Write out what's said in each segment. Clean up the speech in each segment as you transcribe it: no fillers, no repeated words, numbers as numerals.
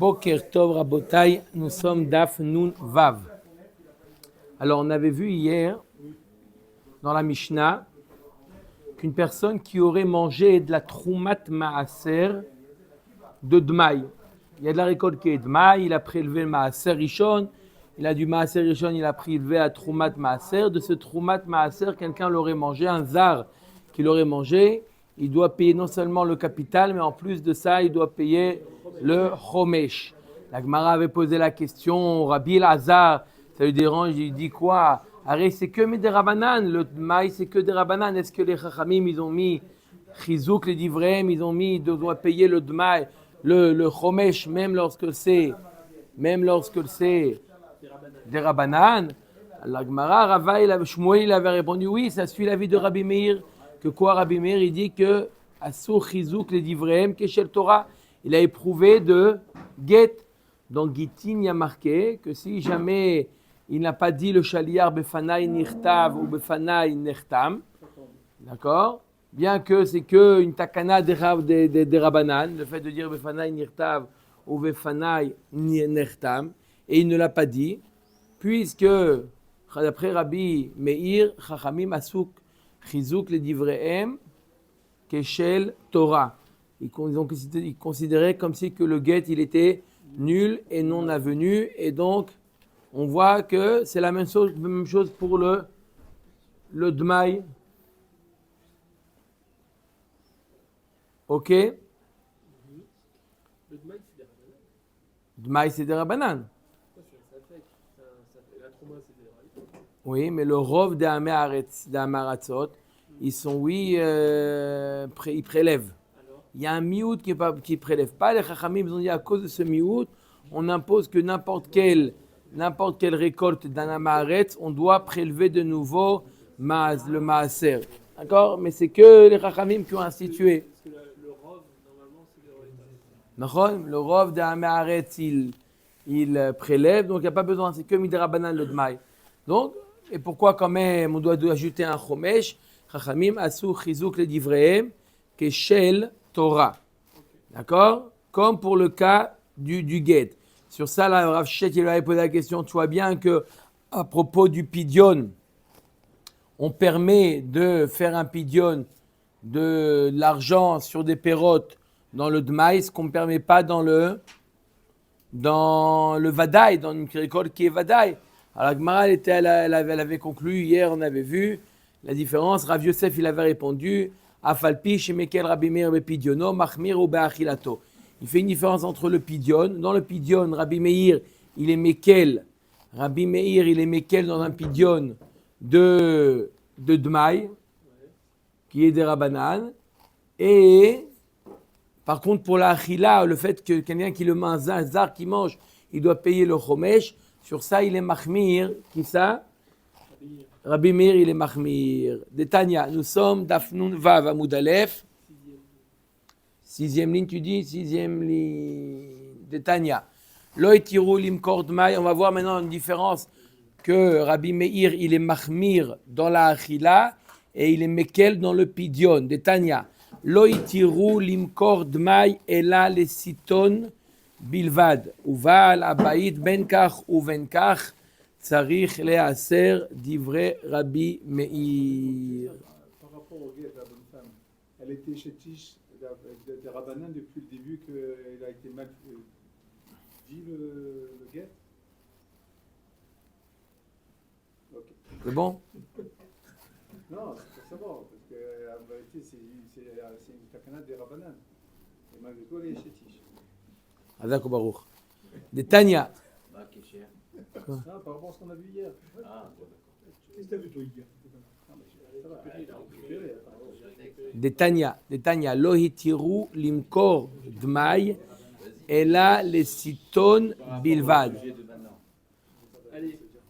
Boker Tov Rabotai, nous sommes Daf Nun Vav. Alors on avait vu hier dans la Mishnah qu'une personne qui aurait mangé de la Troumat Maaser de Dmaï. Il y a de la récolte qui est Dmaï, il a prélevé le Maaser Rishon, il a du Maaser Rishon, il a prélevé à Troumat Maaser. De ce Troumat Maaser, quelqu'un l'aurait mangé, un zar qui l'aurait mangé, il doit payer non seulement le capital, mais en plus de ça, il doit payer le Chomesh. La Gemara avait posé la question, Rabbi Elazar, ça lui dérange, il dit quoi? Arrête, c'est que des Rabanan, le maïs c'est que des Rabanan. Est-ce que les Chachamim, ils ont mis Chizouk, les Divrem, ils ont mis, ils doivent payer le Dmaï, le Chomesh, même lorsque c'est des Rabanan? La Gemara, Rava, Shmuel, il avait répondu oui, ça suit l'avis de Rabbi Meir. Que quoi, Rabbi Meir, il dit que Asur Chizouk, les Divrem, Keshel Torah, il a éprouvé de Get. Donc, Gitin y a marqué que si jamais il n'a pas dit le Shaliar Befanai Nirtav ou Befanai Nertam, d'accord, bien que c'est qu'une takana des Rabanan, le fait de dire Befanai Nirtav ou Befanai Nertam, et il ne l'a pas dit, puisque, d'après Rabbi Meir, Chachamim Asuk Chizouk les Divrehem, Keshel Torah. Ils considéraient comme si que le get il était nul et non avenu, et donc on voit que c'est la même chose pour le Dmaï. Ok? Le Dmaï c'est des Rabanan. Oui, mais le Rov des Amaratzot, ils sont, oui, ils prélèvent. Il y a un miout qui ne prélève pas. Les Chachamim, ils ont dit à cause de ce miout, on impose que n'importe quelle récolte d'un Amaretz, on doit prélever de nouveau le Maaser. D'accord? Mais c'est que les Chachamim qui ont institué. Parce que le Rov, normalement, c'est le Rov des Amaretz, il prélève, donc il n'y a pas besoin, c'est que Midrabanan le Dmaï. Donc, et pourquoi quand même on doit ajouter un Chomesh? Chachamim Asur Chizouk les Divrehem Keshel Torah. D'accord? Comme pour le cas du guet. Sur ça, là, Rav Shech, il avait posé la question. Tu vois bien que à propos du pidyon, on permet de faire un pidyon de l'argent sur des pérotes dans le dmaïs, qu'on ne permet pas dans le vadaï, dans une récolte qui est vadaï. Alors, la Gemara, elle avait conclu, hier, on avait vu la différence. Rav Yosef, il avait répondu Afalpi, Shemekel, Rabbi Meir, Bepidyono, Machmir ou Beachilato. Il fait une différence entre le pidyon. Dans le pidyon, Rabbi Meir, il est Mekel. Rabbi Meir, il est Mekel dans un pidyon de Dmaï, qui est des Rabanan. Et par contre, pour la Achila, le fait que quelqu'un qui le mange, un zar qui mange, il doit payer le Chomesh. Sur ça, il est Machmir. Qui ça? Rabbi Meir, il est Machmir. De Tanya, nous sommes Dafnun Vav Amud Aleph. Sixième ligne, tu dis? Sixième ligne. De Tanya. Lo etiru limkor dmaï. On va voir maintenant une différence que Rabbi Meir, il est Machmir dans la Achila et il est Mekel dans le Pidyon. De Tanya. Lo etiru limkor dmaï ela le siton bilvad. Uval abayit ben kach uven kach. Tsarich leaser divrei Rabbi Meir. Par rapport au guet, la bonne femme, elle était chétiche des Rabanan depuis le début qu'elle a été mal dit le guet. Okay. C'est bon? Non, c'est pour savoir, parce qu'en vérité, c'est une takana des Rabanan. Et malgré tout, elle est chétiche. Hazak Baruch. De Tanya. Par rapport à ce qu'on a vu hier. Qu'est-ce que tu as vu toi hier? De Tanya, lo hitiru limkor dmaï, ela le siton bilvad.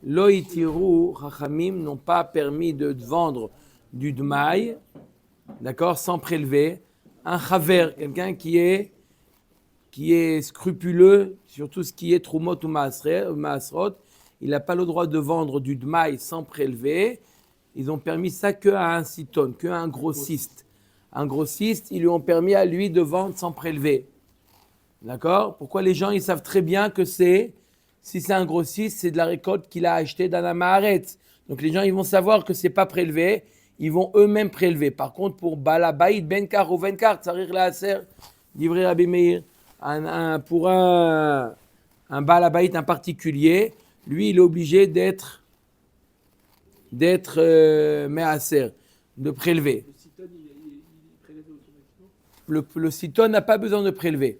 Lo hitiru, Chachamim n'ont pas permis de vendre du dmaï, d'accord, sans prélever. Un chaver, quelqu'un qui est scrupuleux sur tout ce qui est trumot ou maasrot, il n'a pas le droit de vendre du dmaï sans prélever. Ils ont permis ça qu'à un siton, qu'à un grossiste. Un grossiste, ils lui ont permis à lui de vendre sans prélever. D'accord? Pourquoi les gens, ils savent très bien que si c'est un grossiste, c'est de la récolte qu'il a acheté dans la Maharetz. Donc les gens, ils vont savoir que c'est pas prélevé, ils vont eux-mêmes prélever. Par contre, pour Balabaïd, Benkar ou Venkar, Tsarir Laaser, livré Rabbi Meir, pour un Balabaïd, un particulier, lui, il est obligé d'être Measer, de prélever. Le citone, il prélève automatiquement. Le citon n'a pas besoin de prélever.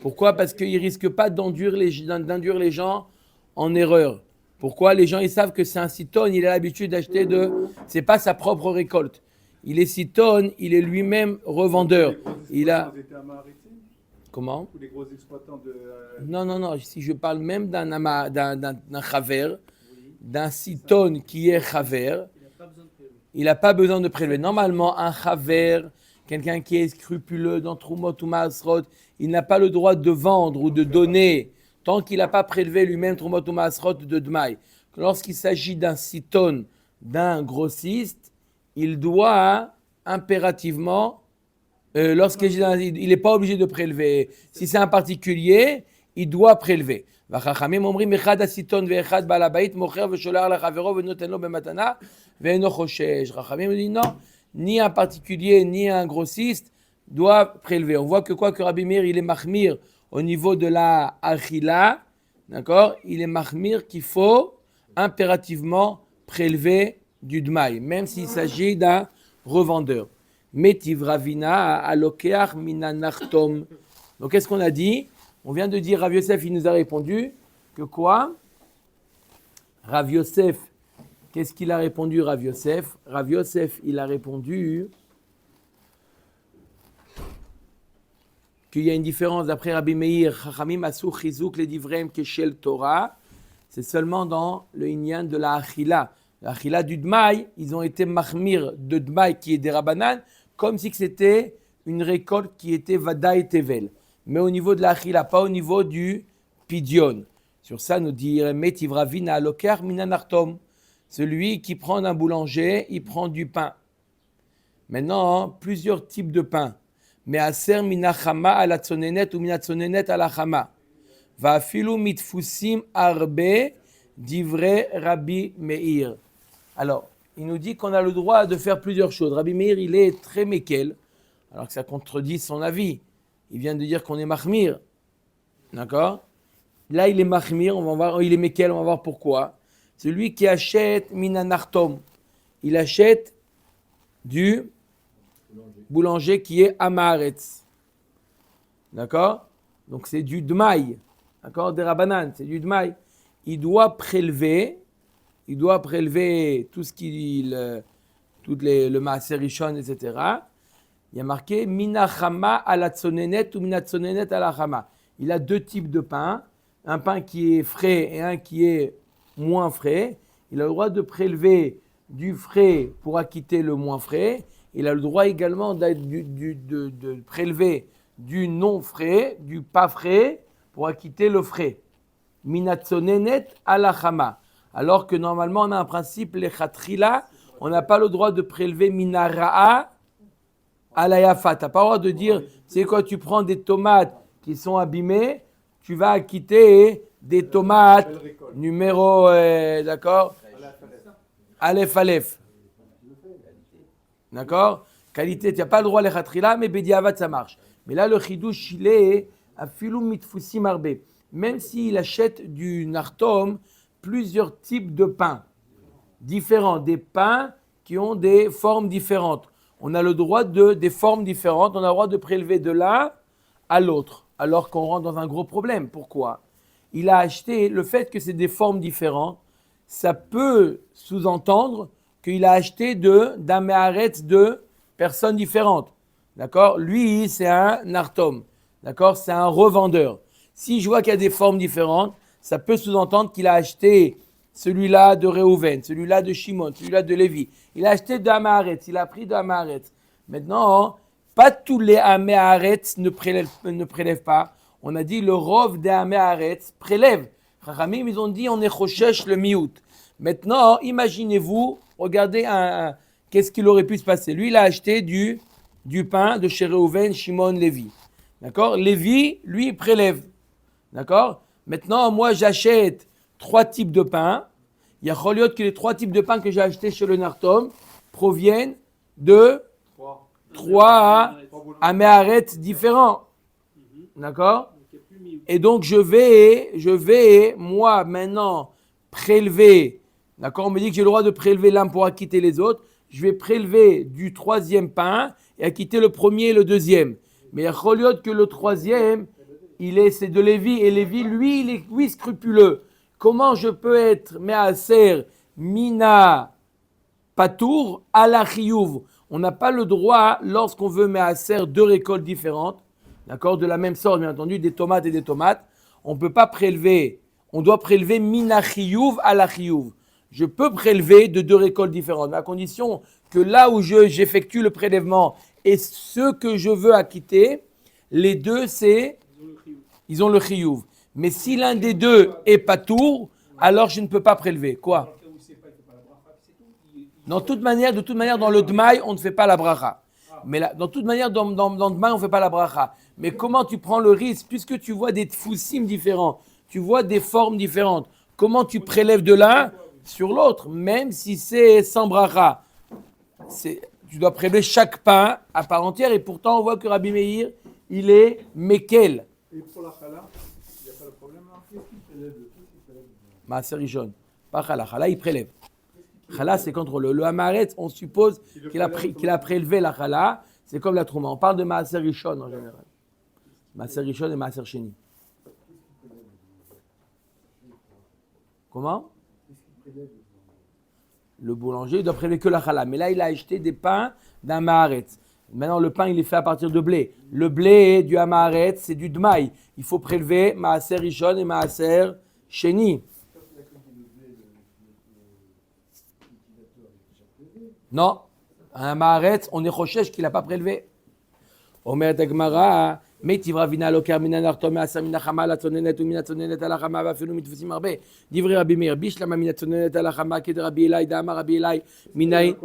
Pourquoi? Parce qu'il ne risque pas d'induire les gens en erreur. Pourquoi? Les gens, ils savent que c'est un citon, il a l'habitude d'acheter c'est pas sa propre récolte. Il est citon, il est lui-même revendeur. Il a... Ils étaient à Maharetzim. Comment? Tous les gros exploitants de... Non. Si je parle même d'un chaver, d'un citon qui est chaver, il n'a pas besoin de prélever. Normalement, un chaver, quelqu'un qui est scrupuleux dans Trumot ou Maasrot, il n'a pas le droit de vendre ou de donner tant qu'il n'a pas prélevé lui-même Trumot ou Maasrot de Dmaï. Lorsqu'il s'agit d'un citon, d'un grossiste, il doit impérativement, il n'est pas obligé de prélever. Si c'est un particulier, il doit prélever. והחכמים אומרים אחד הסיטון ואחד בעל הבית מוכר ושולח לחברו ונותן לו במתנה ואינו חושש. חכמים disent non, ni un particulier ni un grossiste doivent prélever. On voit que que Rabbi Meir il est mahmir au niveau de la achila, d'accord? Il est mahmir qu'il faut impérativement prélever du dmaï, même s'il s'agit d'un revendeur. Metiv Ravina alokeach minanachtom. Donc qu'est-ce qu'on a dit? On vient de dire, Rav Yosef, il nous a répondu que quoi? Rav Yosef, qu'est-ce qu'il a répondu, Rav Yosef? Rav Yosef, il a répondu qu'il y a une différence d'après Rabbi Meir, Chachamim asu chizuk le divrem keshel Torah, c'est seulement dans le inyan de la achila. La achila du dmaï, ils ont été mahmir de dmaï qui est des rabanan, comme si c'était une récolte qui était vada et tevel. Mais au niveau de la achila, pas au niveau du pidion. Sur ça, nous dit Metiv Ravina aloker minanartom. Celui qui prend d'un boulanger, il prend du pain. Maintenant, plusieurs types de pain. Mais aser minachama ala tsonenet ou minatsonenet ala chama. Va afilu mitfusim arbe divrei Rabbi Meir. Alors, il nous dit qu'on a le droit de faire plusieurs choses. Rabbi Meir, il est très mékel, alors que ça contredit son avis. Il vient de dire qu'on est mahmir. D'accord? Là, il est mahmir, on va voir, il est mékel, on va voir pourquoi. Celui qui achète minanartom, il achète du boulanger qui est amaretz. D'accord? Donc c'est du dmaï. D'accord? Des rabanan, c'est du dmaï. Il doit prélever tout ce le maaser rishon, etc. Il y a marqué minachama ala tsonenet ou minatsonenet ala chama. Il a deux types de pain, un pain qui est frais et un qui est moins frais. Il a le droit de prélever du frais pour acquitter le moins frais. Il a le droit également de prélever du non frais, du pas frais, pour acquitter le frais. Minatsonenet ala chama. Alors que normalement on a un principe, les chatrila, on n'a pas le droit de prélever minara'a à la yafa. Tu n'as pas le droit de dire, c'est quoi, tu prends des tomates qui sont abîmées, tu vas acquitter des tomates numéro, d'accord, Aleph. D'accord? Qualité, tu n'as pas le droit à l'echatrila, mais bediavad ça marche. Mais là, le chidouche, il est à filou mitfusim arbe. Même s'il achète du nartom, plusieurs types de pains différents, des pains qui ont des formes différentes. On a le droit des formes différentes, on a le droit de prélever de l'un à l'autre, alors qu'on rentre dans un gros problème. Pourquoi? Il a acheté, le fait que c'est des formes différentes, ça peut sous-entendre qu'il a acheté d'un méharetz de personnes différentes. D'accord? Lui, c'est un nartom. D'accord? C'est un revendeur. Si je vois qu'il y a des formes différentes, ça peut sous-entendre qu'il a acheté celui-là de Réhouven, celui-là de Shimon, celui-là de Lévi. Il a acheté de Amaharetz, il a pris de Amaharetz. Maintenant, pas tous les Amaharetz ne prélèvent pas. On a dit le rov des Amaharetz prélève. Chachamim, ils ont dit on est choshesh le miout. Maintenant, imaginez-vous, regardez qu'est-ce qu'il aurait pu se passer. Lui, il a acheté du pain de chez Réhouven, Shimon, Lévi. D'accord? Lévi, lui, il prélève. D'accord? Maintenant, moi, j'achète 3 types de pain. Il y a Choliot que les 3 types de pain que j'ai achetés chez le Nartom proviennent de 3 améarets différents. D'accord? Et donc, je vais, moi, maintenant, prélever. D'accord? On me dit que j'ai le droit de prélever l'un pour acquitter les autres. Je vais prélever du 3e pain et acquitter le premier et le 2e. Mais il y a Choliot que le 3e, c'est de Lévi. Et Lévi, lui, il est scrupuleux. Comment je peux être Me'aser Mina Patour à la Chiyuv? On n'a pas le droit, lorsqu'on veut Me'aser 2 récoltes différentes, d'accord, de la même sorte, bien entendu, des tomates et des tomates, on ne peut pas prélever, on doit prélever Mina Chiyuv à la Chiyuv. Je peux prélever de 2 récoltes différentes, mais à condition que là où j'effectue le prélèvement et ce que je veux acquitter, les deux, ils ont le chiyuv. Mais si l'un des deux est patour, alors je ne peux pas prélever. Quoi? De toute manière, dans le dmaï, on ne fait pas la bracha. Mais là, dans toute manière, dans le dmaï, on ne fait pas la bracha. Mais comment tu prends le risque, puisque tu vois des tfousim différents, tu vois des formes différentes, comment tu prélèves de l'un sur l'autre, même si c'est sans bracha? Tu dois prélever chaque pain à part entière, et pourtant on voit que Rabbi Meir, il est mekel. Et pour la chala, il n'y a pas de problème là? Qu'est-ce qu'il prélève? Maaser Rishon. Pas chala. Chala, il prélève. Chala, c'est contre le hamaretz, on suppose qu'il a prélevé la chala. C'est comme la trouma. On parle de Maaser Rishon en général. Maaser Rishon et Maaser Sheni. Comment? Le boulanger, il doit prélever que la chala. Mais là, il a acheté des pains d'un maharetz. Maintenant, le pain, il est fait à partir de blé. Le blé du hamaretz, c'est du dmaï. Il faut prélever maaser rishon et maaser sheni. Non. Un hamaretz, on est rochesh qu'il n'a pas prélevé. Omer Dagmara, Metivra vina loker mina nartom asa mina chama la tzonenet ou mina tzonenet ala chama vafilu mitfusim arbe. Divrei Rabbi Meir, bishlama mina tzonenet ala chama ked Rabbi Elai, da'amar Rabbi Elai, minayin.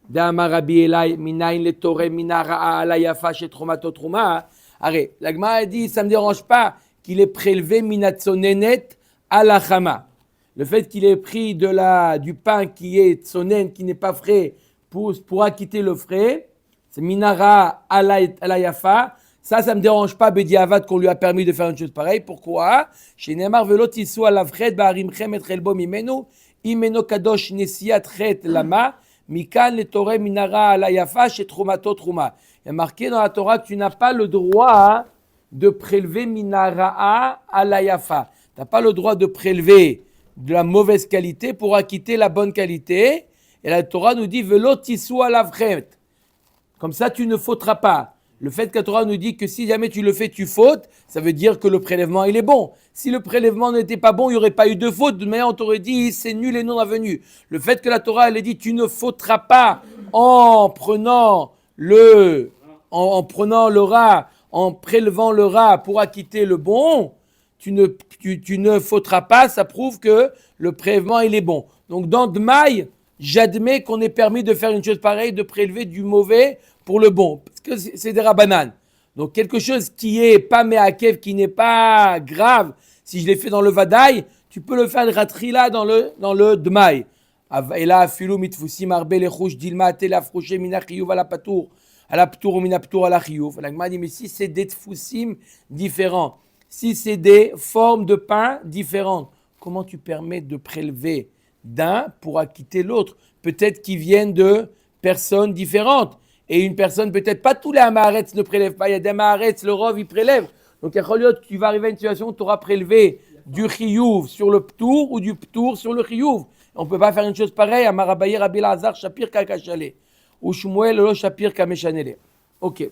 Da'amar Rabbi Elai, minayin le toreh mina ra'a ala yafa chez tromato troma. Arrête, la Gemara a dit, ça ne me dérange pas qu'il ait prélevé mina tzonenet ala chama. Le fait qu'il ait pris du pain qui est tzonen, qui n'est pas frais, pour acquitter le frais, c'est minara ala yafa. Ça ne me dérange pas, Bediavad, qu'on lui a permis de faire une chose pareille. Pourquoi? Chez Neymar velot isu ala vred ba'arimchem et chelbo mimenu imeno kadosh nesiat chet lama mikan le toreh minara ala yafa chez tromato truma. Il y a marqué dans la Torah que tu n'as pas le droit de prélever minara ala yafa. Tu n'as pas le droit de prélever de la mauvaise qualité pour acquitter la bonne qualité. Et la Torah nous dit velot isu ala vred. Comme ça, tu ne fauteras pas. Le fait que la Torah nous dit que si jamais tu le fais, tu fautes, ça veut dire que le prélèvement, il est bon. Si le prélèvement n'était pas bon, il n'y aurait pas eu de faute. De manière, on t'aurait dit, c'est nul et non avenu. Le fait que la Torah, elle ait dit, tu ne fauteras pas en prenant le rat, en prélevant le rat pour acquitter le bon, tu ne fauteras pas, ça prouve que le prélèvement, il est bon. Donc, dans Dmaï, j'admets qu'on ait permis de faire une chose pareille, de prélever du mauvais pour le bon, parce que c'est des rabananes. Donc quelque chose qui est pas me'akev, qui n'est pas grave, si je l'ai fait dans le vadaï, tu peux le faire le ratrila dans le dmaï. Et là, filou mitfusim arbe lechouch dilma tel afrouché mina chiyuv ala patour ou mina ptour ala chiyuv. La Gemara dit, mais si c'est des tfusim différents, si c'est des formes de pain différentes, comment tu permets de prélever d'un pour acquitter l'autre? Peut-être qu'ils viennent de personnes différentes. Et une personne, peut-être pas tous les amaretz ne prélèvent pas. Il y a des amaretz, le rov, il prélève. Donc, tu vas arriver à une situation où tu auras prélevé du chiyuv sur le ptour ou du ptour sur le chiyuv. On ne peut pas faire une chose pareille. Amarabaye Rabbi Lazar, Shapir Kakashale. Ou Shmuel, lo Shapir Kameshanele. Ok.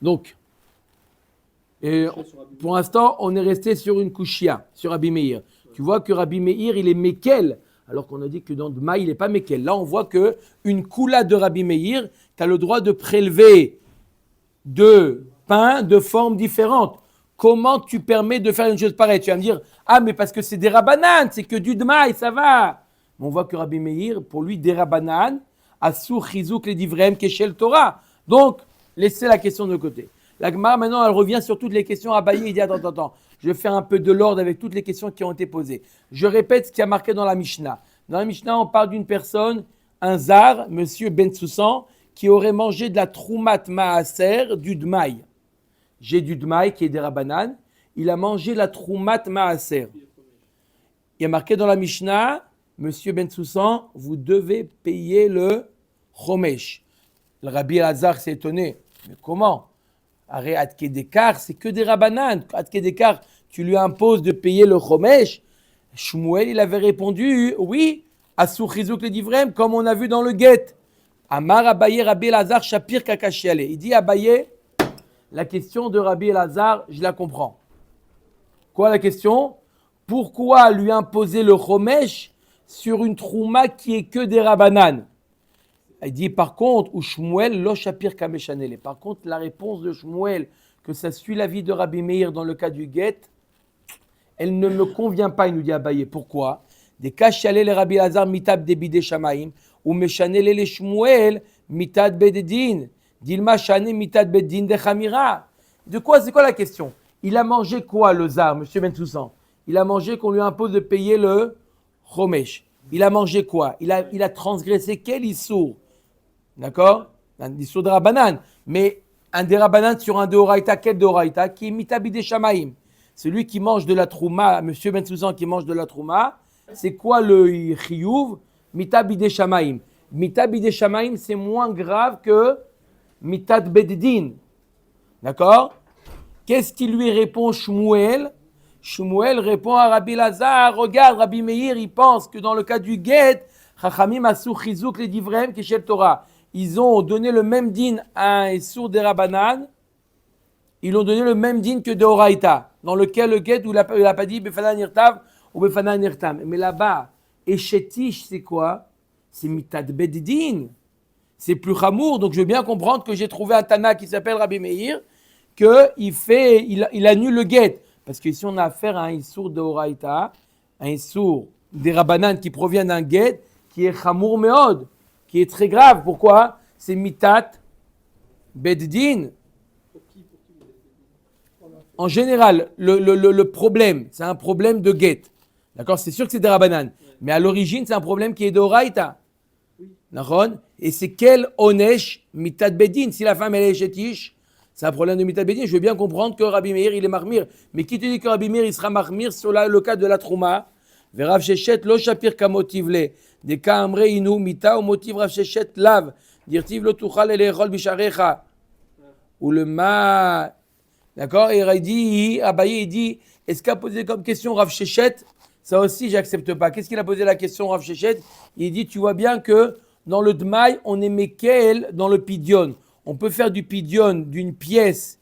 Donc, pour l'instant, on est resté sur une kushia, sur Rabbi Meir. Tu vois que Rabbi Meir, il est mekel, alors qu'on a dit que dans Dma, il n'est pas mekel. Là, on voit qu'une koula de Rabbi Meir, tu as le droit de prélever de pain de formes différentes. Comment tu permets de faire une chose pareille? Tu vas me dire, ah, mais parce que c'est des rabananes, c'est que du Dma, et ça va. Mais on voit que Rabbi Meir, pour lui, des rabananes, asur chizouk les divrem keshel Torah. Donc, laissez la question de côté. La Gemara, maintenant, elle revient sur toutes les questions. Abaye, il dit, attends, je vais faire un peu de l'ordre avec toutes les questions qui ont été posées. Je répète ce qui a marqué dans la Mishnah. Dans la Mishnah, on parle d'une personne, un zar, monsieur Ben Soussan, qui aurait mangé de la troumat maaser, du dmaï. J'ai du dmaï qui est des rabanan. Il a mangé la troumat maaser. Il y a marqué dans la Mishnah, monsieur Ben Soussan, vous devez payer le chomesh. Le Rabbi Elazar s'est étonné. Mais comment? Arrête, Adkedekar, c'est que des rabanan. Adkedekar, tu lui imposes de payer le chomesh. Shmuel, il avait répondu, oui, Asur Chizouk le divrem, comme on a vu dans le guet. Amar Abaye Rabbi Elazar Shapir Kakashiale. Il dit Abaye, la question de Rabbi Elazar, je la comprends. Quoi la question? Pourquoi lui imposer le chomesh sur une trouma qui est que des rabanan? Il dit par contre, ou Shmuel lo Shapir Kameshanele. Par contre, la réponse de Shmuel, que ça suit l'avis de Rabbi Meir dans le cas du guet, elle ne me convient pas, il nous dit Abaye. Pourquoi? Des Kashiale le Rabbi Elazar mitab debide shamaim, ou Meshanele le Shmuel mitad bededin. Dilma shane mitad bedin de chamira. De quoi, c'est quoi la question? Il a mangé quoi le zar, monsieur Ben Soussan? Il a mangé qu'on lui impose de payer le chomesh. Il a mangé quoi? Il a transgressé quel issour? D'accord? Un issour de Rabbanan. Mais un des Rabbanan sur un de Horaïta, quel de Horaïta? Qui est mitabide shamaim. Celui qui mange de la trouma, monsieur Ben Soussan qui mange de la trouma, c'est quoi le chiyuv? Mitabide shamaim. Mitabide shamaim, c'est moins grave que mitad beddin. D'accord? Qu'est-ce qui lui répond Shmuel? Shmuel répond à Rabbi Elazar, regarde, Rabbi Meir, il pense que dans le cas du guet, Chachamim asur chizouk les divrem keshel Torah. Ils ont donné le même din à un sourd des Rabbanan, ils ont donné le même din que de Horaïta, dans lequel le guet, où il n'a pas dit Befana nirtav ou Befana nirtam. Mais là-bas, Eshetish, c'est quoi? C'est mitad beddin. C'est plus chamour, donc je veux bien comprendre que j'ai trouvé un Tana qui s'appelle Rabbi Meir, il annule le guet. Parce que si on a affaire à un issour de Horaïta, un issour des Rabbanan qui provient d'un guet, qui est chamour meod, qui est très grave. Pourquoi? C'est mitat beddin. En général, le problème, c'est un problème de guet. D'accord? C'est sûr que c'est des Rabbanan. Mais à l'origine, c'est un problème qui est de Horaïta. D'accord? Et c'est quel onesh mitat beddin? Si la femme elle est chetish, c'est un problème de mitat beddin. Je veux bien comprendre que Rabbi Meir il est marmir, mais qui te dit que Rabbi Meir il sera marmir sur le cas de la trouma? Verav shechet lo shapir kamotivle de ka amre inu mita ou motiv rav shechet lav dirtiv lo tuchal elechol bisharecha ou le ma. D'accord? Et il dit, Abaye il dit, est-ce qu'il a posé comme question Rav Shechet? Ça aussi j'accepte pas. Qu'est-ce qu'il a posé la question Rav Shechet? Il dit, tu vois bien que dans le Dmaï, on est Mekel dans le Pidion. On peut faire du Pidion d'une pièce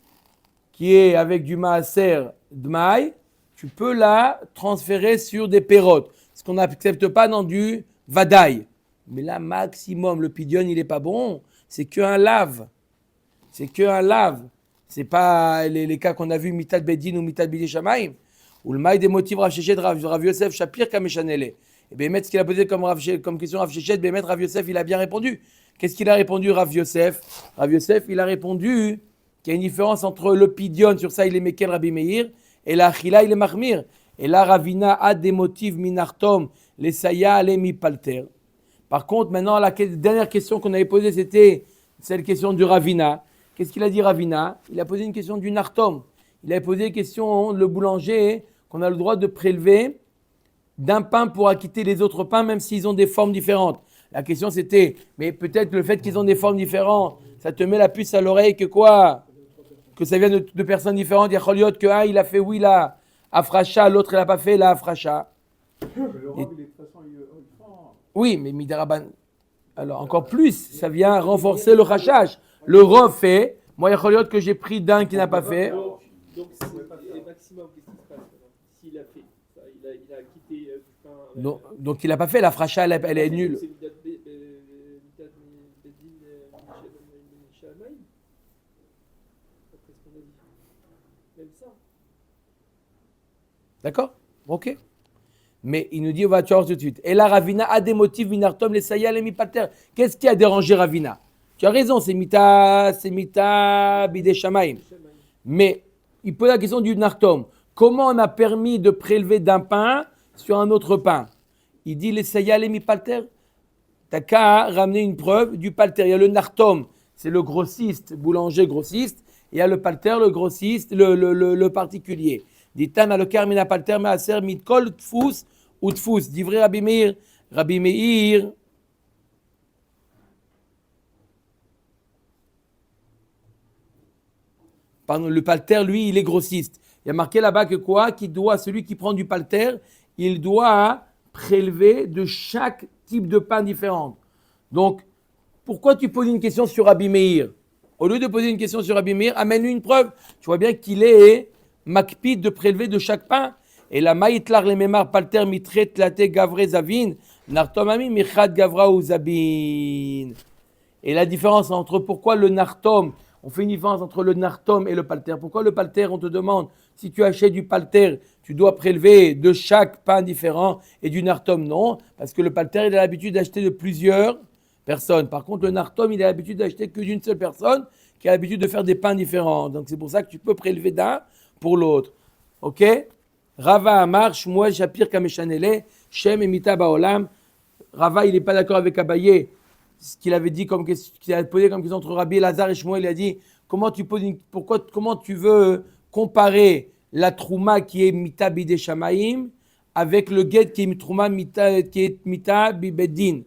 qui est avec du Maaser Dmaï. Tu peux la transférer sur des pérotes. Ce qu'on n'accepte pas dans du Vadaï. Mais là, maximum, le Pidion, il n'est pas bon. C'est qu'un lave. C'est qu'un lave. C'est pas les cas qu'on a vus, Mitad Beddin ou Mitad Bidi Shamaim. Ou le maï des motifs Rav Shechet, Rav Yosef, Shapir Kameshanele. Et bien, ce qu'il a posé comme question Rav Shechet, bien, Rav Yosef, il a bien répondu. Qu'est-ce qu'il a répondu, Rav Yosef? Rav Yosef, il a répondu qu'il y a une différence entre le pidion, sur ça il est Mekel Rabbi Meir, et la Achila, il est Mahmir. Et là, Ravina a des motifs minartom, les saya, les mipalter. Par contre, maintenant, la dernière question qu'on avait posée, c'était cette question du Ravina. Qu'est-ce qu'il a dit, Ravina? Il a posé une question du nartom. Il a posé une question, le boulanger, qu'on a le droit de prélever d'un pain pour acquitter les autres pains, même s'ils ont des formes différentes. La question c'était, mais peut-être le fait qu'ils ont des formes différentes, ça te met la puce à l'oreille que quoi? Que ça vient de personnes différentes. Il y a Choliot que un, il a fait oui la afracha, l'autre il n'a pas fait la afracha. Le robe, il est de toute façon, il prend. Oui, mais midaraban. Alors encore plus, ça vient renforcer le rachage. Le robe fait, moi il y a Choliot que j'ai pris d'un qui n'a pas fait. Donc c'est maximum, qu'est-ce qui se passe s'il a fait ça, il a quitté du pain. Donc il n'a pas fait la fracha, elle est nulle. C'est Midat Beddin Shamaim. Après ce qu'on a dit. Même ça. D'accord? Ok. Mais il nous dit, on va voir tout de suite. Et là, Ravina a des motifs minartom, les sayal et mipater. Qu'est-ce qui a dérangé Ravina? Tu as raison, c'est mita bidei shamaim. Mais il pose la question du nartom. Comment on a permis de prélever d'un pain sur un autre pain? Il dit, l'essaya les mi-palter. T'as qu'à ramener une preuve du palter. Il y a le nartom, c'est le grossiste, boulanger grossiste. Et il y a le palter, le grossiste, le particulier. Dit Tana le karmina palter maaser mitkol tfus ou tfus. Divrei Rabbi Meir. Rabbi Meir. Pardon, le palter, lui, il est grossiste. Il y a marqué là-bas que quoi? Celui qui prend du palter, il doit prélever de chaque type de pain différent. Donc, pourquoi tu poses une question sur Rabbi Meir? Au lieu de poser une question sur Rabbi Meir, amène-lui une preuve. Tu vois bien qu'il est makpid de prélever de chaque pain. Et la maïtlar le memar palter mitret late gavre zavin, nartomami michad gavra ou zabin. Et la différence entre pourquoi le nartom, on fait une différence entre le nartom et le palter. Pourquoi le palter, on te demande, si tu achètes du palter, tu dois prélever de chaque pain différent et du nartom, non. Parce que le palter, il a l'habitude d'acheter de plusieurs personnes. Par contre, le nartom, il a l'habitude d'acheter que d'une seule personne qui a l'habitude de faire des pains différents. Donc, c'est pour ça que tu peux prélever d'un pour l'autre. OK? Rava Amar, Shmuel Shapir Kameshanele, Shem Emita Baolam. Rava, il n'est pas d'accord avec Abaye. Ce qu'il avait dit qu'il a posé comme question entre Rabbi Elazar et Shmuel, il a dit comment tu veux comparer la trouma qui est mita bidei shamaim avec le get qui est trouma qui est mita bibeddin.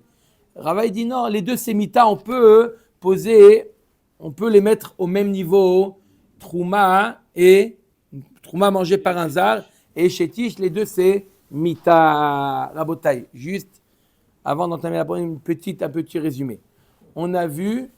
Rava il dit non, les deux c'est mita, on peut les mettre au même niveau, trouma et trouma mangée par un zar et chétish, les deux c'est mita. Rabotai, juste avant d'entamer la première, un petit résumé. On a vu.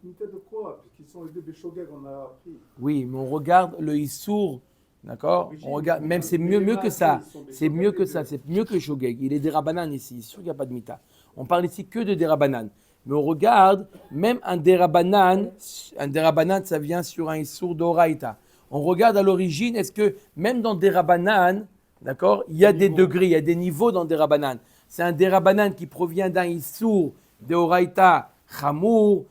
Mita de quoi? Puisqu'ils sont les deux Béchogeg, on a appris. Oui, mais on regarde le Issour, d'accord? On regarde, même c'est mieux que ça. C'est mieux que ça, c'est mieux que Shogeg. Il est des Rabanan ici, sûr qu'il n'y a pas de Mita. On parle ici que de Derabanan. Mais on regarde, même un Derabanan, ça vient sur un Issour d'Oraïta. On regarde à l'origine, est-ce que même dans Derabanan, d'accord, il y a des degrés, il y a des niveaux dans Derabanan. C'est un Derabanan qui provient d'un Issour d'Oraïta Chamour,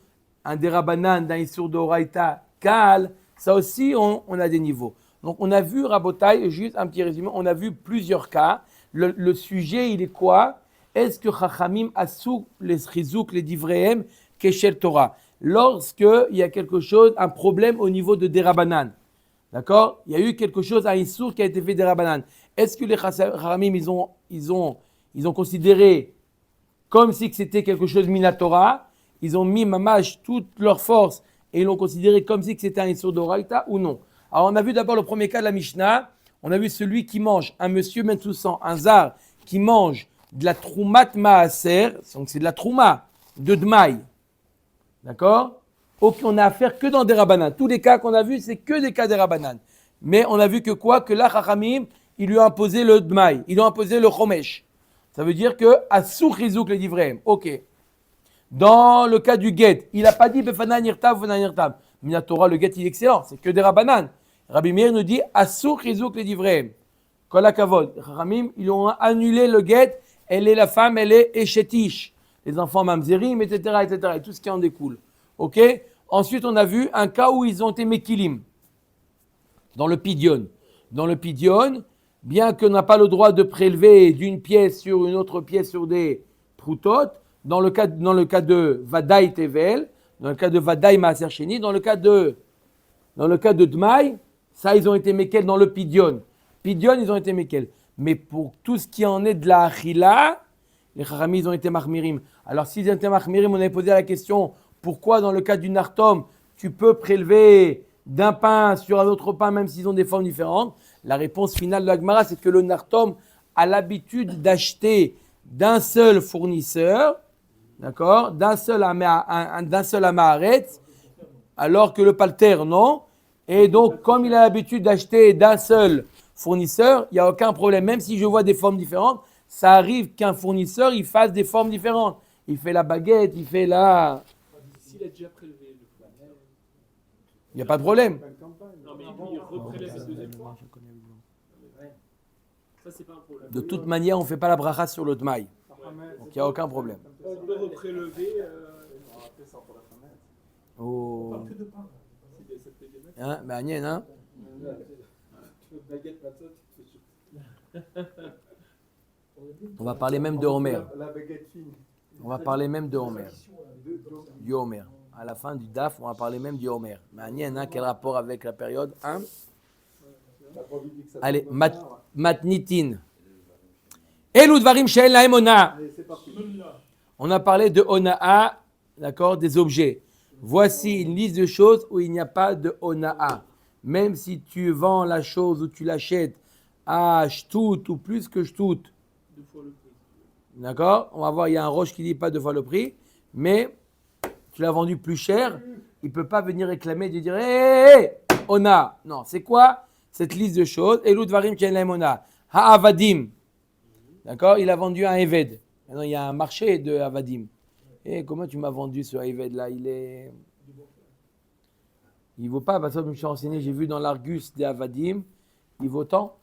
un Derabanan d'un Issour d'Oraïta Kal. Ça aussi, on a des niveaux. Donc, on a vu, Rabotai, juste un petit résumé, on a vu plusieurs cas. Le sujet, il est quoi? Est-ce que Chachamim assouk les chizouk les divrehem keshel Torah? Lorsqu'il y a quelque chose, un problème au niveau de Derabanan. D'accord? Il y a eu quelque chose, un Issour qui a été fait Derabanan. Est-ce que les Chachamim, ils ont considéré comme si c'était quelque chose minatora, ils ont mis mamash toute leur force et ils l'ont considéré comme si c'était un Issour d'Oraïta ou non. Alors on a vu d'abord le premier cas de la Mishnah, on a vu celui qui mange, un monsieur Mentsoussan, un zar, qui mange de la troumat maaser, donc c'est de la trouma, de dmaï, d'accord? On n'a affaire que dans des rabanan. Tous les cas qu'on a vus, c'est que des cas des rabanan. Mais on a vu que quoi? Que là, Chachamim, il lui a imposé le dmaï, il lui a imposé le chomesh. Ça veut dire que Assouk Rizouk les divreim. Ok. Dans le cas du get, il n'a pas dit Befana Nirtav, Befana Nirtav. Minatora, le get, il est excellent. C'est que des rabanan. Rabbi Meir nous dit Assouk Rizouk les divreim. Kol Kavod. Ramim, ils ont annulé le get. Elle est la femme, elle est Eshetish. Les enfants Mamzerim, etc., etc. Et tout ce qui en découle. Ok. Ensuite, on a vu un cas où ils ont été Mekilim. Dans le Pidion. Dans le Pidion, bien qu'on n'a pas le droit de prélever d'une pièce sur une autre pièce sur des proutotes, dans le cas de Vadaï Tevel, dans le cas de Vadaï Maaser Sheni, dans le cas de Dmaï, ça ils ont été Mekel dans le Pidion. Pidion, ils ont été Mekel. Mais pour tout ce qui en est de la Achila, les Chachamim, ils ont été Mahmirim. Alors s'ils ont été Mahmirim, on avait posé la question, pourquoi dans le cas du Nartom, tu peux prélever d'un pain sur un autre pain, même s'ils ont des formes différentes? La réponse finale de la Gemara, c'est que le Nartom a l'habitude d'acheter d'un seul fournisseur, d'accord, d'un seul Amaharetz, alors que le Palter, non. Et donc, comme il a l'habitude d'acheter d'un seul fournisseur, il n'y a aucun problème. Même si je vois des formes différentes, ça arrive qu'un fournisseur, il fasse des formes différentes. Il fait la baguette, il fait la... S'il a déjà prélevé le fois. Il n'y a pas de problème. Non, mais lui, il reprélève la deuxième fois. Ça, c'est pas un problème. De toute manière, on ne fait pas la bracha sur le Dmaï. Donc, il n'y a aucun problème. On peut reprélever. Oh. Ça te fait des maths. Hein, מעניין, hein? Tu veux baguette matzot, tu te fais On va parler même de Homer. La baguette fine. On va parler même de Homer. Donc, Du Homer. À la fin du DAF, on va parler même du Homer. מעניין, hein? Quel rapport avec la période 1? t'as pas envie de dire que ça Allez, tombe comme ça, matnitin. Elou dvarim she'en lahem ona. Allez, c'est parti. On a parlé de ona'a, d'accord, des objets. Voici une liste de choses où il n'y a pas de ona'a. Même si tu vends la chose ou tu l'achètes à shtout ou plus que shtout, 2 fois le prix. d'accord, on va voir, il y a un roche qui dit pas 2 fois le prix, mais tu l'as vendu plus cher, il ne peut pas venir réclamer et dire hé, ona. Non, c'est quoi cette liste de choses? Elou dvarim she'en lahem ona. Ha'avadim. D'accord, il a vendu un Eved. Maintenant, il y a un marché de Avadim. Et comment tu m'as vendu ce Eved là? Il vaut pas, parce que je me suis renseigné, j'ai vu dans l'Argus des Avadim, il vaut tant.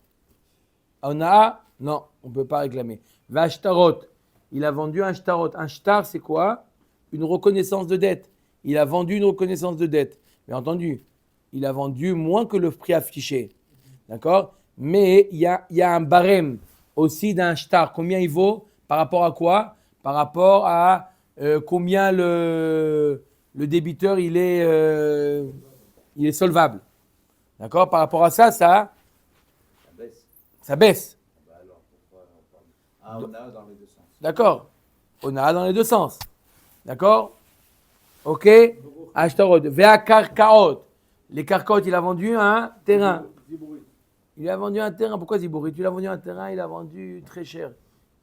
Ona, non, on ne peut pas réclamer. Vashtarot, il a vendu un shtarot. Un shtar, c'est quoi? Une reconnaissance de dette. Il a vendu une reconnaissance de dette. Bien entendu, il a vendu moins que le prix affiché. D'accord? Mais il y a un barème aussi d'un shtar. Combien il vaut? Par rapport à quoi? Par rapport à combien le débiteur il est solvable. D'accord? Par rapport à ça, ça baisse. Bah alors, pourquoi on parle on a dans les deux sens. D'accord? On a dans les deux sens. D'accord? Ok? Ashtarot. Vea karkaot. Les karkaot, il a vendu un terrain. Zibouri. Il a vendu un terrain. Pourquoi Zibouri? Tu l'as vendu un terrain, il a vendu très cher.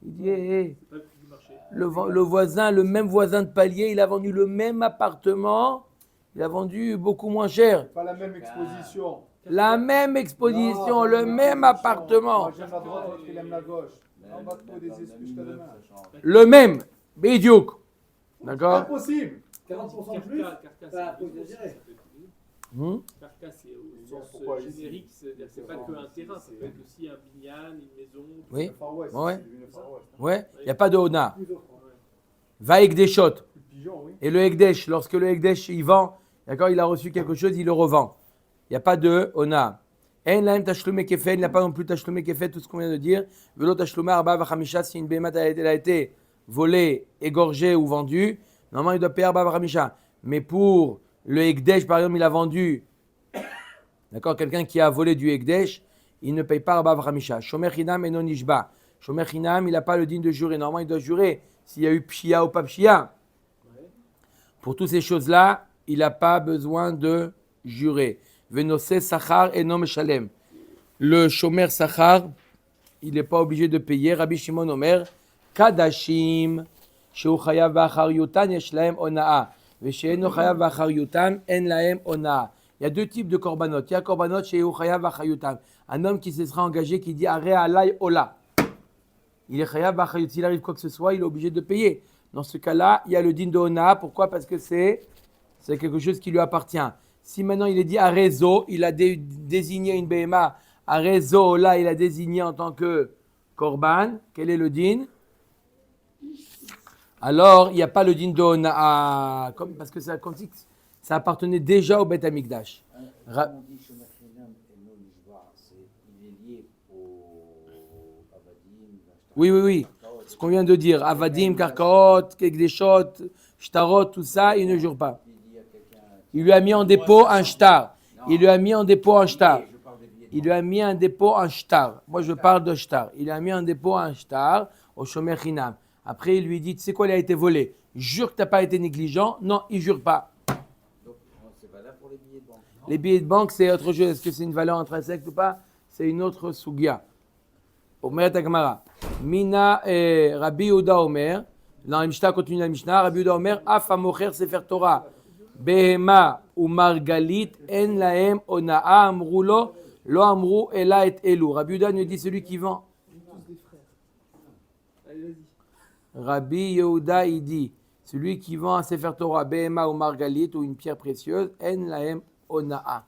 Il dit, hé, C'est pas le prix du marché. le voisin, le même voisin de palier, il a vendu le même appartement. Il a vendu beaucoup moins cher. Pas la même exposition. La même exposition, Non, le pas la même exposition. appartement. Moi j'aime la droite, l'autre il aime la gauche. On va trouver des excuses jusqu'à demain. Le même. Bidiouk. D'accord? Impossible. 40% de plus. Carcasse, Faut exagérer. Carcasse, c'est au sens Pourquoi ici? générique, c'est-à-dire c'est pas qu'un terrain, ça peut être aussi un binyan, une maison. Oui. Le Far West, Ouais. c'est devenu le Far West. Ouais. Il n'y a pas de Ona. Plus offrant. Va Ekdeshot. Le pigeon, oui. Et le Ekdesh, lorsque le Ekdesh, il vend, d'accord, il a reçu quelque chose, il le revend. Il n'y a pas de Ona. En lahem tashlume kefet, il n'a pas non plus tashlume kefet, tout ce qu'on vient de dire. Velo tashlume arba vachamisha, si une bémat elle a été volée, égorgée ou vendue, normalement il doit payer arba vachamisha. Mais pour le Ekdesh, par exemple, il a vendu, d'accord, quelqu'un qui a volé du Ekdesh, il ne paye pas arba vachamisha. Shomer chinam et non nishba. Shomer chinam, il n'a pas le digne de jurer. Normalement, il doit jurer s'il y a eu pshia ou pas pshia. Pour toutes ces choses-là, il n'a pas besoin de jurer. Venose sachar et nom shalem. Le shomer sachar, il n'est pas obligé de payer. Rabbi Shimon Omer, kadashim, sheu chayav v'achar yutan yesh lahem onaa, ve'she'eno chayav v'achar yutan en lahem onaa. Il y a deux types de korbanot. Il y a korbanot sheu chayav v'achar yutan. Un homme qui se sera engagé, qui dit areh alay ola. Il est chayav v'achar yutan. S'il arrive quoi que ce soit, il est obligé de payer. Dans ce cas-là, il y a le din de onaa. Pourquoi? Parce que c'est quelque chose qui lui appartient. Si maintenant il est dit à réseau, il a désigné une BMA, à réseau, là il a désigné en tant que korban, quel est le din? Alors il n'y a pas le din de Ona'a, parce que ça, comme si ça appartenait déjà au Beth Amikdash. Quand on dit Shomer Chinam et non Nishba, il est lié au Avadim, Oui. Ce qu'on vient de dire, Avadim, Karkaot, Kekdeshot, Shtarot, tout ça, il ne jure pas. Il lui a mis en dépôt un shtar. Il lui a mis en dépôt un shtar. Il lui a mis un dépôt un shtar. Moi, je parle de shtar. Il a mis en dépôt un shtar au Shomer Chinam. Après, il lui dit, tu sais quoi, il a été volé. Jure que tu n'as pas été négligent. Non, il ne jure pas. Donc, c'est valable pour les billets de banque. Les billets de banque, c'est autre chose. Est-ce que c'est une valeur intrinsèque ou pas? C'est une autre sugia. Omer Takmara. Mina Rabbi Yehuda Omer. Dans la Mishnah, continue la Mishnah. Rabbi Yehuda Omer, Af Amocher Sefer Torah. Behema ou Margalit en lahem onaa amrou lo amrou ela et elu. Rabbi Yehuda nous dit celui qui vend. Tous des frères. Allez, vas-y. Rabbi Yehuda il dit celui qui vend un Sefer Torah Behema ou Margalit ou une pierre précieuse en lahem onaa.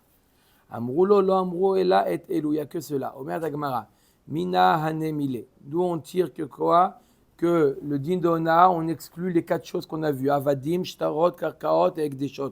Amrou lo amrou ela et elu. Il n'y a que cela. Omer Dagmara. Mina hanemile. D'où on tire que quoi? Que le din de Onaa, on exclut les quatre choses qu'on a vues. Avadim, Shtarot, Karkaot et Ekdeshot.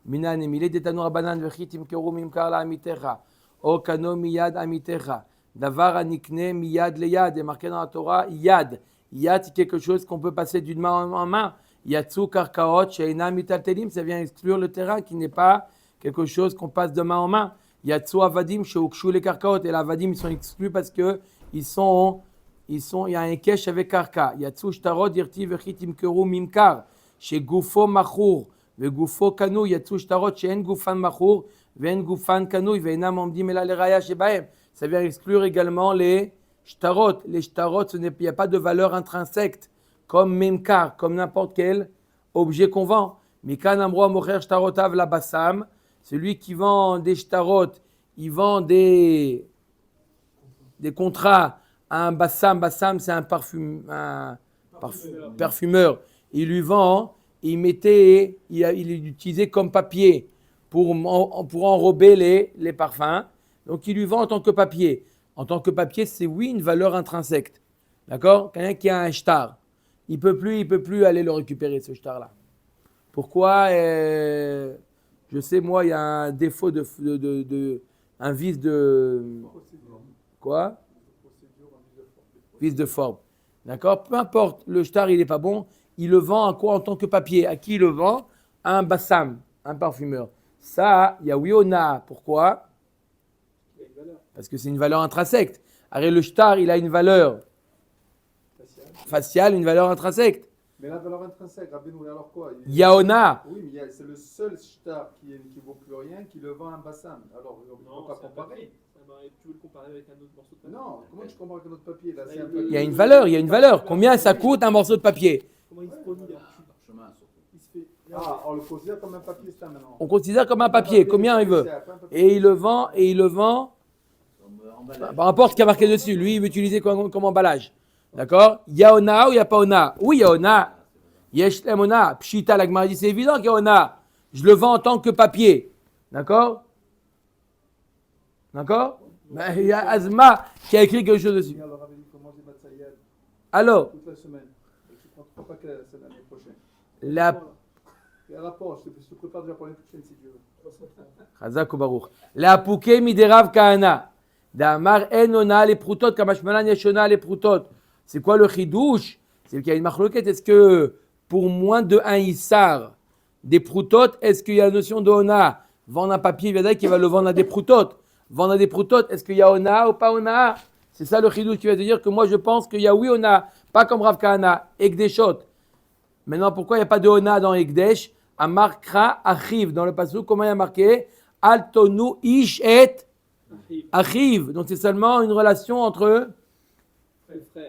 Minan emile detanu rabanan vechit imkeru mimkar la amitecha. O kano miyad amitecha. Davar anikne miyad leyad. est marqué dans la Torah, yad. Yad, c'est quelque chose qu'on peut passer d'une main en main. Yatsu karkaot sheina mitaltelim, ça vient exclure le terrain qui n'est pas quelque chose qu'on passe de main en main. Yatsu avadim sheukshu les karkaot. Et les avadim, ils sont exclus parce que il y a un kesh avec karka. Yatsu shtarot dirti vechit imkeru mimkar. Chez gufo machur. וגופו קנוי, יצאו שטרות שאין גופן מכור ואין גופן קנוי ואינם עומדים אלא לראיה שבהם. Ça vient exclure également les shtarot. Les shtarot, il n'y a pas de valeur intrinsèque comme memkar, comme n'importe quel objet qu'on vend. Mikan amro mocher shtarotav la bassam, celui qui vend des shtarot, il vend des contrats à un bassam. Bassam, c'est un parfumeur. Il lui vend. Il l'utilisait comme papier pour enrober les parfums. Donc, il lui vend en tant que papier. En tant que papier, c'est oui une valeur intrinsèque. D'accord ? Quelqu'un qui a un shtar, il peut plus aller le récupérer, ce shtar-là. Pourquoi ? Je sais, moi, il y a un défaut un vice de... Quoi ? Vice de forme. D'accord ? Peu importe, le shtar, il n'est pas bon. Il le vend à quoi en tant que papier ? À qui il le vend ? À un bassam, un parfumeur. Ça, il y a oui ou non. Pourquoi ? Parce que c'est une valeur intrinsèque. Alors le shtar, il a une valeur faciale, une valeur intrinsèque. Mais la valeur intrinsèque, Rabbeinu, alors quoi ? Yaona. Oui, mais c'est le seul shtar qui ne vaut plus rien qui le vend à un bassam. Alors, on ne peut pas comparer. Tu veux le comparer avec un autre morceau de papier ? Non, comment tu compares avec un autre papier là, c'est un Il y a une valeur. Combien ça coûte un morceau de papier ? Comment il se produit là ? Il se fait. On le considère comme un papier, ça maintenant. On considère comme un papier. Combien il veut ? Et il le vend. Par rapport à ce qui a marqué dessus. Lui, il veut utiliser comme emballage. D'accord ? Yaona ou il n'y a pas ona ? Oui, yaona. Yesh lemona. Pshita, la Gemara dit, c'est évident qu'il y a ona. Je le vends en tant que papier. D'accord ? D'accord ? Ben, il y a Azma qui a écrit quelque chose dessus. Alors, Rabbeinu, comment j'ai matzayad Alors, toute la semaine. Et tu prends 3 paquets l'année prochaine. la Et à la poche, je te prépare déjà pour l'année prochaine si tu veux. Chazak ou Baruch. La pouké miderav kahana. Damar enona les proutot, kamashmalan yeshona les proutot. C'est quoi le chidouche ? C'est qu'il y a une marloquette. Est-ce que pour moins de 1 issar des proutot, est-ce qu'il y a la notion de ona ? Vendre un papier, il y a qui va le vendre à des proutot. Vendre à des proutot, est-ce qu'il y a ona ou pas ona ? C'est ça le chidouche qui va te dire que moi je pense qu'il y a oui ona, pas comme Rav Kahana, ekdeshot. Maintenant, pourquoi il n'y a pas de ona dans ekdesh ? Amarkra achiv. Dans le passage, comment il y a marqué ? Altonu ish et achiv. Donc c'est seulement une relation entre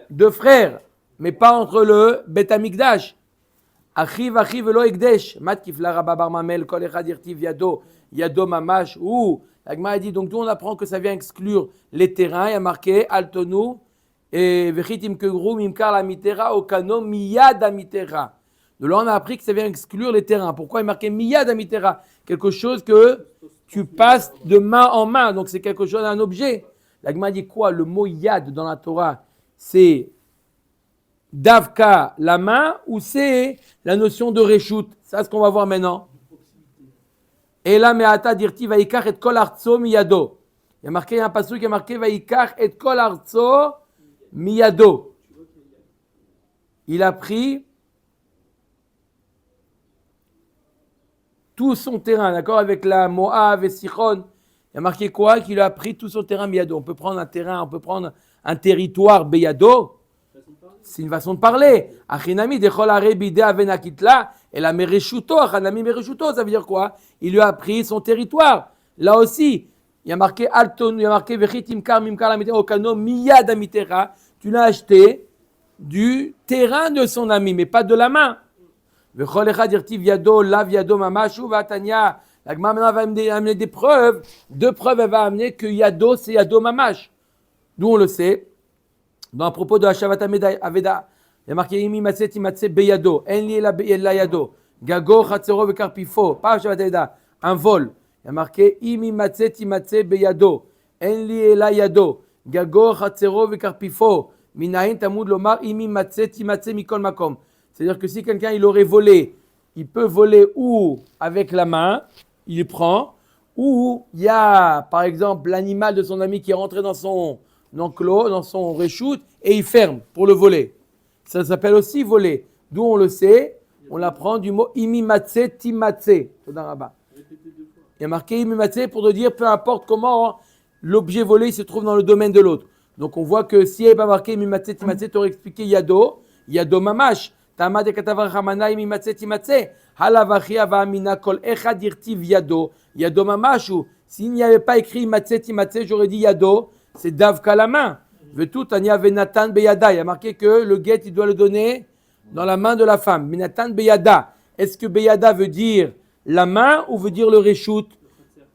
deux frères, mais pas entre le Bet Amikdash. Achiv lo ekdesh. Mat kifla rabba bar mamel kol echad irtiv yado mamash. Ou la Gemara dit, donc nous on apprend que ça vient exclure les terrains. Il y a marqué Altonu et vechitim kegru mimkar la mitera okano miyad amitera. De là on a appris que ça vient exclure les terrains. Pourquoi il est marqué miyad amitera ? Quelque chose que tu passes de main en main. Donc c'est quelque chose, un objet. La Gemara dit quoi ? Le mot yad dans la Torah, c'est davka, la main, ou c'est la notion de reshoot ? C'est ce qu'on va voir maintenant. Et là, me'ata dirti vaikar et kol artso miyado. Il y a marqué un passage qui a marqué vaikar et kol artso miyado. Il a pris tout son terrain, d'accord, avec la Moab et Sichon. Il y a marqué quoi ? Qu'il a pris tout son terrain miyado. On peut prendre un terrain, on peut prendre un territoire beyado. C'est une façon de parler. Achinami dechol are bide avenakitla et la mereshuto, achinami mereshuto, ça veut dire quoi ? Il lui a pris son territoire. Là aussi, il y a marqué Alton, il y a marqué vechitim kar mimkar la mitera okano miyad amitera. Tu l'as acheté du terrain de son ami, mais pas de la main. Vechol echad irtiv yado lav yado mamashu vatanya. La Gemara maintenant va amener des preuves. 2 preuves, elle va amener que yado c'est yado mamash. D'où on le sait. Dans à propos de Hashavat Aveda, il y a marqué Imi Matse Timatse Beyado, Enli Ela Yado, Gago Chatzero Vekarpifo, pas Hashavat Aveda, un vol. Il y a marqué Imi Matse Timatse Beyado, Enli Ela Yado, Gago Chatzero Vekarpifo, Minahin Tamud Lomar Imi Matse Timatse Mikol Makom. C'est-à-dire que si quelqu'un il aurait volé, il peut voler ou avec la main, il prend. Ou il y a, par exemple, l'animal de son ami qui est rentré dans son enclos, dans son reshoot, et il ferme pour le voler. Ça s'appelle aussi voler. D'où on le sait, on l'apprend du mot imimatse, timatse. Il y a marqué imimatse pour te dire peu importe comment l'objet volé se trouve dans le domaine de l'autre. Donc on voit que s'il n'y avait pas marqué imimatse, timatse, tu aurais expliqué yado mamash. Tama de katavar hamana imimatse, timatse. Halavachi avamina kol echad dirtiv yado. Yado mamashu. S'il n'y avait pas écrit imatse, timatse, j'aurais dit yado. C'est davka la main. Vetu tanya venatan beyada. Il y a marqué que le guet, il doit le donner dans la main de la femme. Venatan beyada. Est-ce que beyada veut dire la main ou veut dire le reshoot?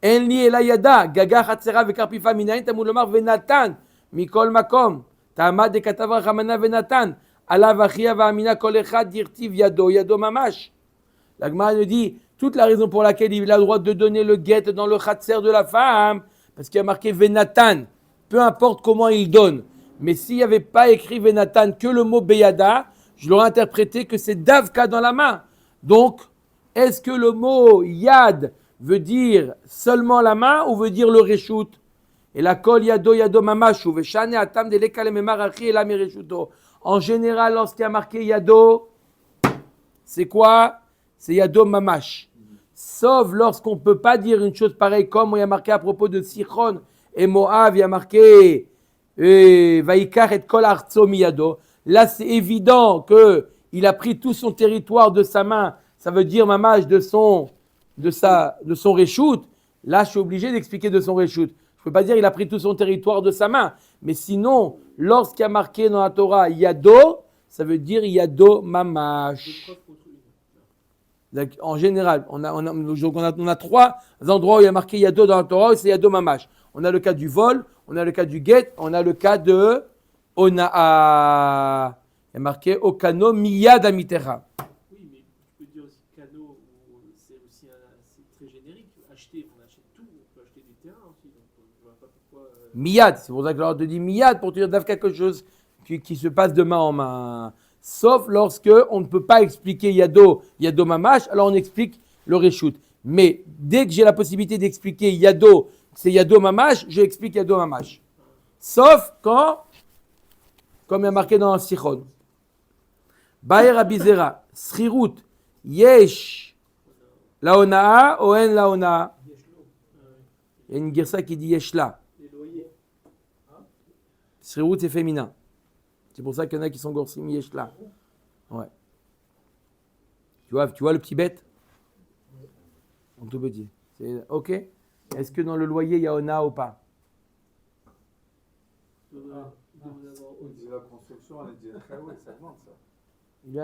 Enli ela yada. Gaga chatzera vekarpifa minayin tamud lomar venatan. Mikol makom. Tama de katavar hamana venatan. Alavachi avamina kol echad dirtiv yado mamash. La Gemara nous dit toute la raison pour laquelle il a le droit de donner le guet dans le khatser de la femme, parce qu'il y a marqué Venatan, peu importe comment il donne. Mais s'il n'y avait pas écrit Venatan que le mot Beyada, je l'aurais interprété que c'est Davka dans la main. Donc, est-ce que le mot Yad veut dire seulement la main ou veut dire le reshoot? Et la kol yado mamashu, veshane atam de lekale memarachi et la mereshuto. En général, lorsqu'il y a marqué Yado, c'est quoi? C'est Yado Mamash. Sauf lorsqu'on ne peut pas dire une chose pareille, comme il y a marqué à propos de Sichon et Moab, il y a marqué Vaikar et Kol Artso Miyado. Là, c'est évident qu'il a pris tout son territoire de sa main. Ça veut dire Mamash de son reshoot. Là, je suis obligé d'expliquer de son reshoot. Je ne peux pas dire qu'il a pris tout son territoire de sa main. Mais sinon, lorsqu'il y a marqué dans la Torah Yado, ça veut dire Yado Mamash. En général, on a trois endroits où il y a marqué Yado dans la Torah, c'est Yado Mamash. On a le cas du vol, on a le cas du guet, on a le cas de Ona'a. Il y a marqué Okano Miyad Amitera. Oui, mais tu peux dire aussi canot, c'est aussi c'est très générique. Acheter, on achète tout, on peut acheter des terrains aussi. Donc je vois pas pourquoi. Miyad, c'est pour ça que je te dis Miyad pour te dire quelque chose qui se passe de main en main. Sauf lorsque on ne peut pas expliquer Yado Mamash, alors on explique le reshoot. Mais dès que j'ai la possibilité d'expliquer Yado, c'est Yado Mamash, je explique Yado Mamash. Sauf quand, comme il y a marqué dans Sichon, Baer Abizera, Srirut, Yesh, Laonaa, Oen Laonaa. Il y a une girsa qui dit Yeshla. Srirut, c'est féminin. C'est pour ça qu'il y en a qui sont gorsim Yeshla. Ouais. Tu vois le petit bête? En tout petit. C'est OK? Est-ce que dans le loyer, il y a Ona ou pas? La construction, elle est très haute, ça demande ça. Il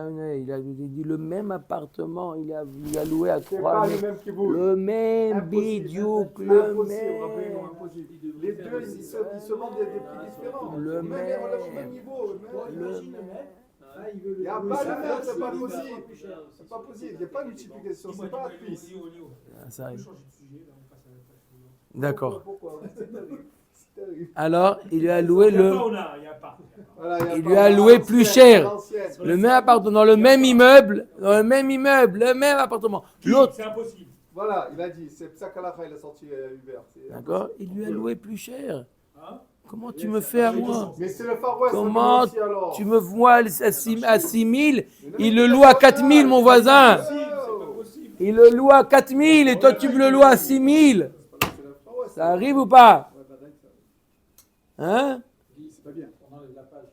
a dit le même appartement, il a loué à C'est 3 pas le même qui bouge. Le même bidiouk, le Impossible, même. impossible. Les deux, ils se vendent des prix différents. Le même même. niveau. Le même. Il n'y a pas le même, c'est pas possible. C'est pas possible. Il n'y a pas de multiplication, c'est pas un plus. Ça arrive. D'accord. Pourquoi? C'est terrible. Alors, il lui a loué le. Voilà, Il lui a loué plus cher. Le même appartement, dans le même immeuble, le même appartement. L'autre. C'est impossible. Voilà, il a dit, c'est ça qu'à la fin il a sorti Uber. D'accord? Il lui a loué plus cher. Comment tu me fais à moi? Mais c'est le Far West. Comment aussi, alors. tu me vois à 6 000? Il le loue à 4 000, mon voisin. Il le loue à 4 000 et toi tu me le loues à 6 000. Ça arrive ou pas? Hein? C'est pas bien, on enlève la page.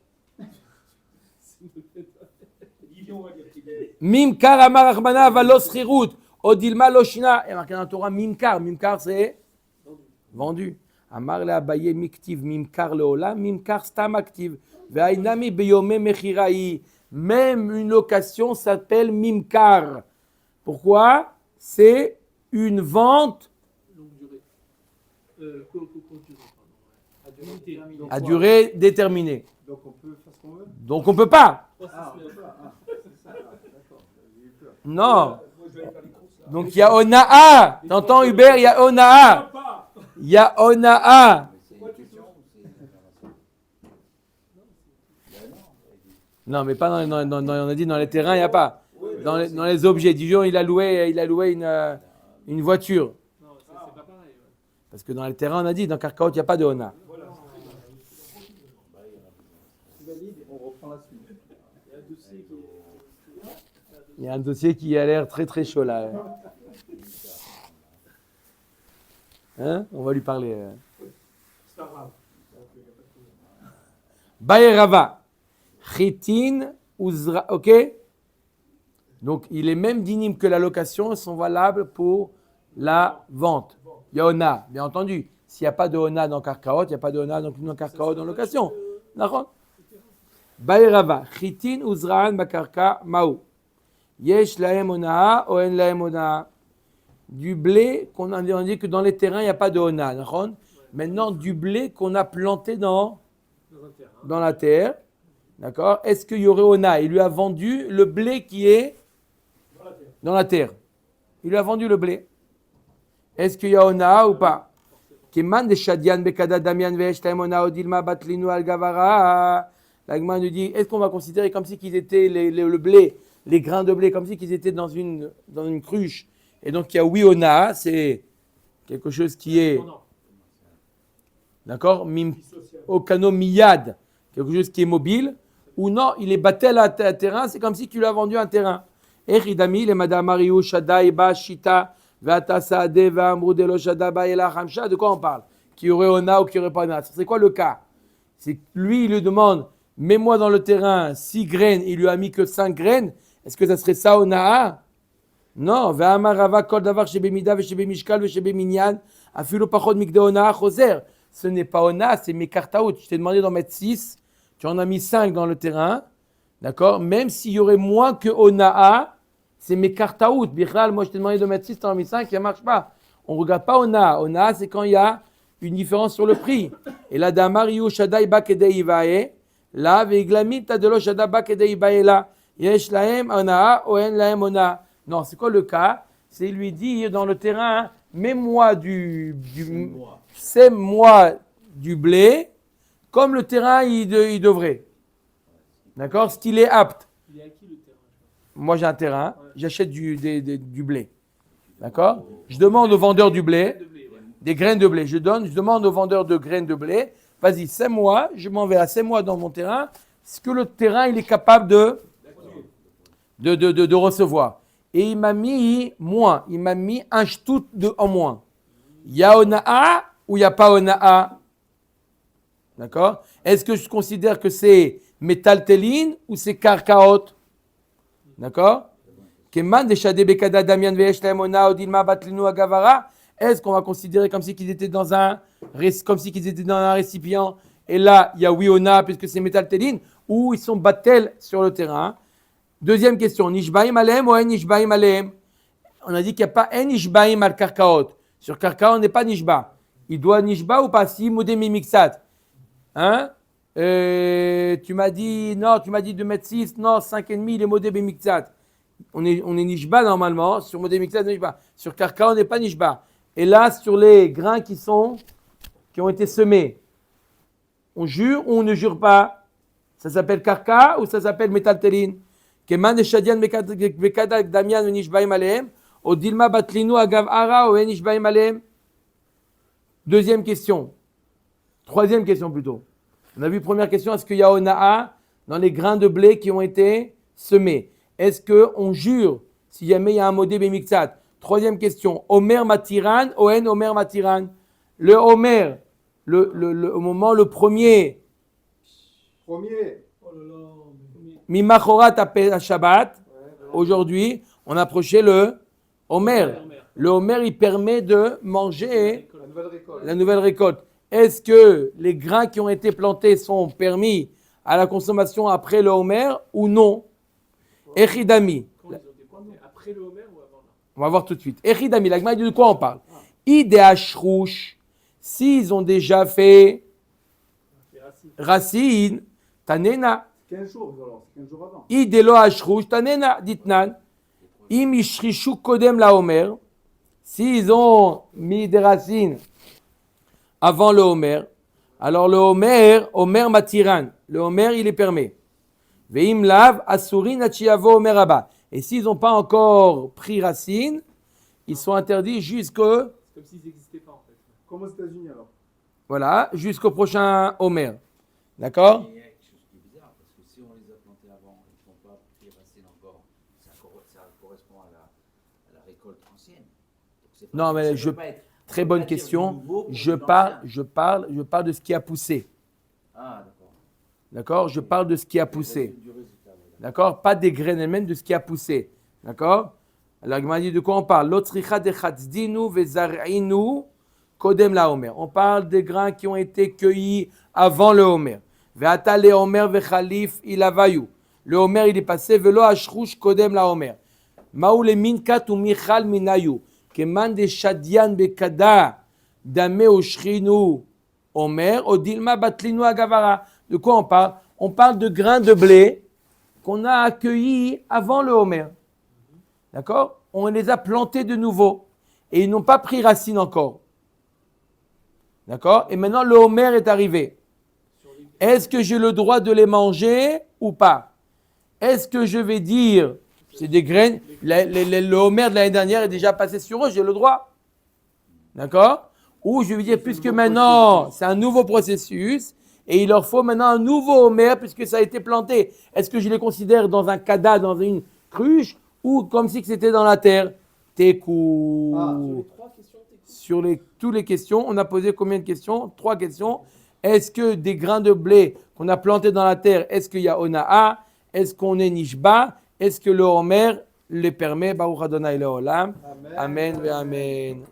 Mimkar amar Achmana valo srirut. Odilma loshina. Il y a marqué dans la Torah Mimkar. Mimkar c'est vendu. Amar le Abaye miktiv Mimkar leolam. Mimkar stam aktiv. Ve'ainami beyome mechirai. Même une location s'appelle Mimkar. Pourquoi? C'est une vente Longue durée. Courte durée, pardon. à durée déterminée. Donc on peut faire ce qu'on veut. Donc on peut pas. C'est ça. D'accord. J'ai eu peur. Non. Donc il y a Ona'a. T'entends Hubert? Il y a Ona'a. Il y a Ona'a. Non, mais pas on a dit dans les terrains, il n'y a pas. Dans les objets. Disons, il a loué une voiture. Parce que dans les terrains, on a dit, dans Karkaot, il n'y a pas de Ona. Voilà. Tu valides, on reprend la suite. Il y a un dossier qui est. Il y a un dossier qui a l'air très très chaud là. Hein? On va lui parler. C'est pas grave. Baerava, Chitin, Uzra, ok? Donc, les mêmes dynimes que la location sont valables pour la vente. Il y a Ona, bien entendu. S'il n'y a pas de Ona dans Karkaot, il n'y a pas de Ona non plus dans Karkaot dans location. D'accord? Baerava, Chitin, Uzraan, Bakarka, Maou. Yesh lahem Ona, Oen lahem Ona. Du blé, on dit que dans les terrains, il n'y a pas de Ona. D'accord? Maintenant, du blé qu'on a planté dans la terre. D'accord? Est-ce qu'il y aurait Ona? Il lui a vendu le blé qui est dans la terre. Il lui a vendu le blé. Est-ce qu'il y a Ona ou pas? Keman de Shadian Bekada Damian Vesh Taimona Odilma Batlinu Al-Gavara. L'Agma nous dit, est-ce qu'on va considérer comme si qu'ils étaient le blé, les grains de blé, comme si qu'ils étaient dans une cruche? Et donc il y a oui Ona, c'est quelque chose qui est. D'accord? Okano miyad, quelque chose qui est mobile. Ou non, il est battel à terrain, c'est comme si tu lui as vendu un terrain. Echidami, les madame Mariou, Shadai, Ba, Shita, Vata Saade, Vamrudelo, Shadaba, Ela, Hamsha, de quoi on parle? Qui aurait Ona ou qui aurait pas Ona? C'est quoi le cas? C'est que lui, il lui demande, mets-moi dans le terrain 6 graines, il lui a mis que 5 graines. Est-ce que ça serait ça Ona? Non. Va'amarava, Kol Davar, Shebe Mida, Shebe Mishkal, Shebe Minyan, Afilo Pachod, Mikde Ona, Choser. Ce n'est pas Ona, c'est Mekartaout. Je t'ai demandé d'en mettre 6. Tu en as mis 5 dans le terrain. D'accord? Même s'il y aurait moins que Onaa, c'est Mekartaout. Bichlal, moi je t'ai demandé de mettre 6, tu en as mis 5, ça ne marche pas. On ne regarde pas Onaa. Onaa, c'est quand il y a une différence sur le prix. Et là, Damariou, Shadai, Bakedei, Ivae. Là, Veiglamit, Tadelo, Shadai, Bakedei, Ivae, là. Yesh lahem, Onaa, Oen lahem, Onaa. Non, c'est quoi le cas? C'est lui dire dans le terrain, mets-moi sème-moi du blé, comme le terrain il devrait. D'accord? Ce qu'il est apte. Il est acquis le terrain. Moi j'ai un terrain, j'achète du blé. D'accord? Je demande au vendeur du blé, des graines de blé. Je demande au vendeur de graines de blé, vas-y, sème-moi, je m'en vais à sème-moi dans mon terrain, ce que le terrain il est capable de recevoir. Et il m'a mis moins, il m'a mis un shtout en moins. Il y a Onaa ou il n'y a pas Onaa? D'accord? Est-ce que je considère que c'est métaltéline ou c'est karkaot? D'accord? Keman de Shade Bekada Damian Ve'eshlaem Onaa Odilma Batlinu Agavara. Est-ce qu'on va considérer comme si qu'ils étaient dans un récipient et là il y a oui Onaa puisque c'est métaltéline ou ils sont battel sur le terrain? Deuxième question, Nishbaim Aleem ou En Nishbaim Aleem? On a dit qu'il n'y a pas En Nishbaim al Karkaot. Sur Karkaot, on n'est pas Nishba. Il doit Nishba ou pas? Si, Modé Mimixat. Hein? Tu m'as dit de mettre 6, non, 5,5, il est Modé Mimixat. On est Nishba normalement. Sur Modé Mimixat, on est Nishba. Sur Karkaot, on n'est pas Nishba. Et là, sur les grains qui ont été semés, on jure ou on ne jure pas? Ça s'appelle Karka ou ça s'appelle Métaltéline? Keman de Shadian Bekada Damian Nishbaim Aleem, Odilma Batlinu Agav Ara ou Nishbaim Aleem. Deuxième question. Troisième question plutôt. On a vu première question, est-ce qu'il y a Onaa dans les grains de blé qui ont été semés? Est-ce qu'on jure si jamais il y a un modé Bemixat? Troisième question. Omer Matiran, Oen Omer Matiran. Le Omer, au moment le premier. Mimachorat à Shabbat, aujourd'hui, on approchait le Omer. Le Omer, il permet de manger la nouvelle récolte. Est-ce que les grains qui ont été plantés sont permis à la consommation après le Omer ou non? Echidami. Après le Homer ou avant? On va voir tout de suite. Echidami, la Gemara dit de quoi on parle? Idéashrouch, s'ils ont déjà fait racine, tanena. 15 jours, alors, 15 jours avant. Idelo ashrouch, tanena, ditnan. Im ishrishu kodem la Omer, s'ils ont mis des racines avant le Homer, alors le Homer matiran, le Homer il est permis. Veim lav asurin achiavo Homer abba. Et s'ils n'ont pas encore pris racine, ils sont interdits jusqu'au. C'est comme s'ils n'existaient pas en fait. Comme aux États-Unis alors. Voilà, jusqu'au prochain Homer. D'accord? Il y a quelque chose qui est bizarre, parce que si on les a plantés avant, ils ne sont pas pris racines encore, ça correspond à la récolte ancienne. Donc c'est pas- Non, mais ça je- peut pas être- Très ça peut bonne pas dire question. du nouveau pour Je du parle ancien. de ce qui a poussé. Ah, d'accord. D'accord? Je parle de ce qui a poussé. Du résultat, oui, d'accord. D'accord? Pas des graines elles-mêmes, de ce qui a poussé. D'accord? Alors, il m'a dit de quoi on parle? L'otricha de chatzdinu vezar'inu kodem la Homer. On parle des grains qui ont été cueillis avant le Homer. Ve'ata le Homer ve'chalif ilavayu. Le Homer, il est passé. Velo ashrush kodem la Homer. Ma'u le minkat ou michal minayu. Keman de shadian bekada dame ushrinu Homer. Odilma batlinu agavara. De quoi on parle? On parle de grains de blé qu'on a accueillis avant le Homer. D'accord? On les a plantés de nouveau. Et ils n'ont pas pris racine encore. D'accord? Et maintenant, le Homer est arrivé. Est-ce que j'ai le droit de les manger ou pas? Est-ce que je vais dire, c'est des graines, le Homer de l'année dernière est déjà passé sur eux, j'ai le droit? D'accord? Ou je vais dire, puisque maintenant, c'est un nouveau processus, et il leur faut maintenant un nouveau Homer, puisque ça a été planté. Est-ce que je les considère dans un cada, dans une cruche, ou comme si c'était dans la terre? Tekou. Sur les 3 questions, Sur toutes les questions, on a posé combien de questions? 3 questions. Est-ce que des grains de blé qu'on a plantés dans la terre, est-ce qu'il y a Ona'a? Est-ce qu'on est Nishba? Est-ce que le Homer les permet? Baruch Adonai Leolam. Amen. Amen.